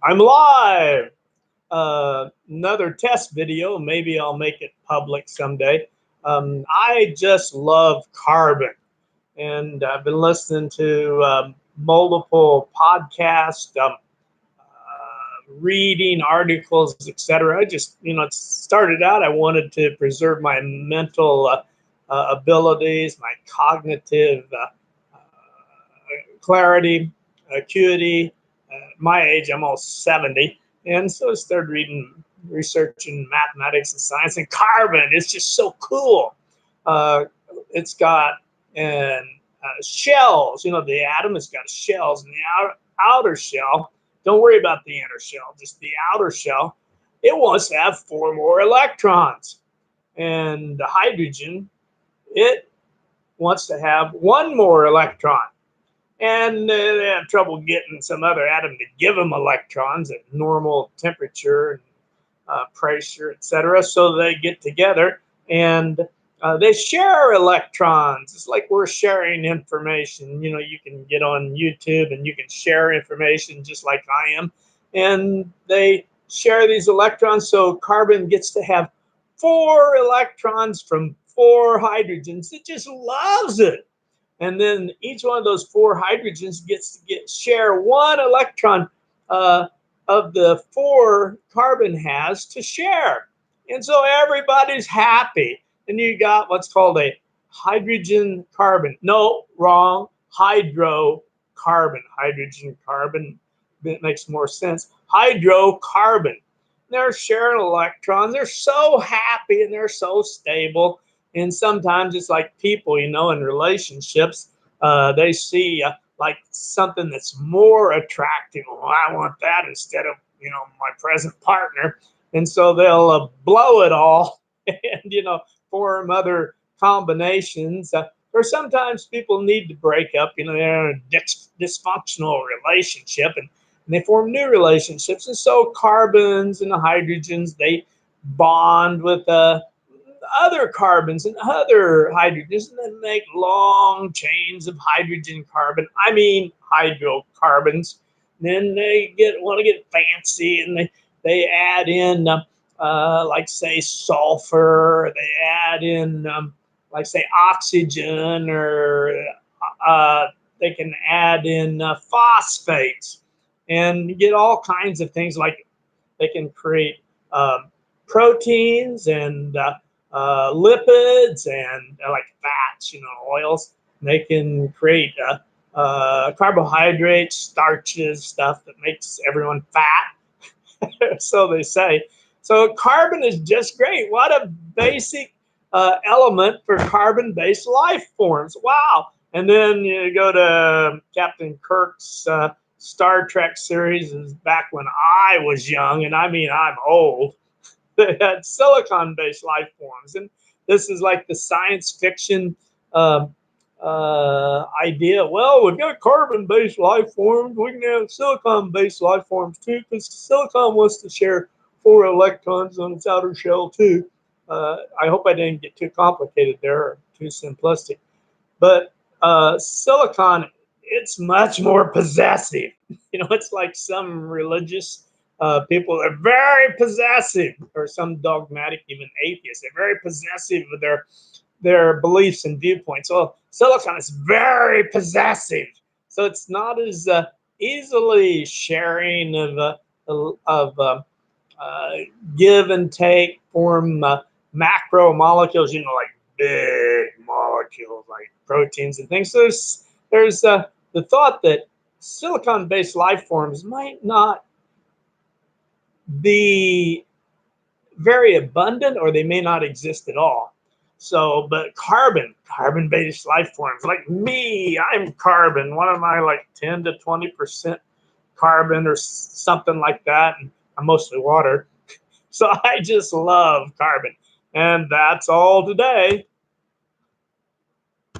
I'm live. Another test video. Maybe I'll make it public someday. I just love carbon, and I've been listening to multiple podcasts, reading articles, etc. I just, it started out. I wanted to preserve my mental abilities, my cognitive clarity, acuity. My age, I'm almost 70. And so I started researching mathematics and science and carbon. It's just so cool. Uh, it's got shells. The atom has got shells, and the outer shell. Don't worry about the inner shell, just the outer shell. It wants to have 4 more electrons, and the hydrogen, it wants to have 1 more electron. And they have trouble getting some other atom to give them electrons at normal temperature and pressure, etc. So they get together and they share electrons. It's like we're sharing information. You can get on YouTube and you can share information just like I am. And they share these electrons. So carbon gets to have 4 electrons from 4 hydrogens. It just loves it. And then each one of those 4 hydrogens gets to share 1 electron of the 4 carbon has to share. And so everybody's happy. And you got what's called a hydrogen carbon. No, wrong. Hydrocarbon. Hydrogen carbon. It makes more sense. Hydrocarbon. They're sharing electrons. They're so happy and they're so stable. And sometimes it's like people, in relationships, they see like something that's more attractive. Well, I want that instead of, my present partner. And so they'll blow it all and, form other combinations. Or sometimes people need to break up, they're in a dysfunctional relationship and they form new relationships. And so carbons and the hydrogens, they bond with other carbons and other hydrogens and then make long chains of hydrogen carbon. I mean hydrocarbons. Then they want to get fancy and they add in like say sulfur. They add in like say oxygen, or they can add in phosphates and get all kinds of things. Like they can create proteins and lipids and like fats, oils. They can create carbohydrates, starches, stuff that makes everyone fat. So they say. So carbon is just great. What a basic element for carbon-based life forms. Wow. And then you go to Captain Kirk's Star Trek series, is back when I was young, and I mean I'm old. They had silicon-based life forms, and this is like the science fiction idea. Well, we've got carbon-based life forms. We can have silicon-based life forms too, because silicon wants to share 4 electrons on its outer shell too. I hope I didn't get too complicated there or too simplistic. But silicon, it's much more possessive. It's like some religious people are very possessive, or some dogmatic, even atheists. They're very possessive with their beliefs and viewpoints. Well, silicon is very possessive, so it's not as easily sharing of give and take, form macromolecules. Like big molecules, like proteins and things. So there's the thought that silicon-based life forms might not be very abundant, or they may not exist at all. So, but carbon-based life forms, like me, I'm carbon. One of my like 10 to 20% carbon or something like that. And I'm mostly water. So I just love carbon. And that's all today.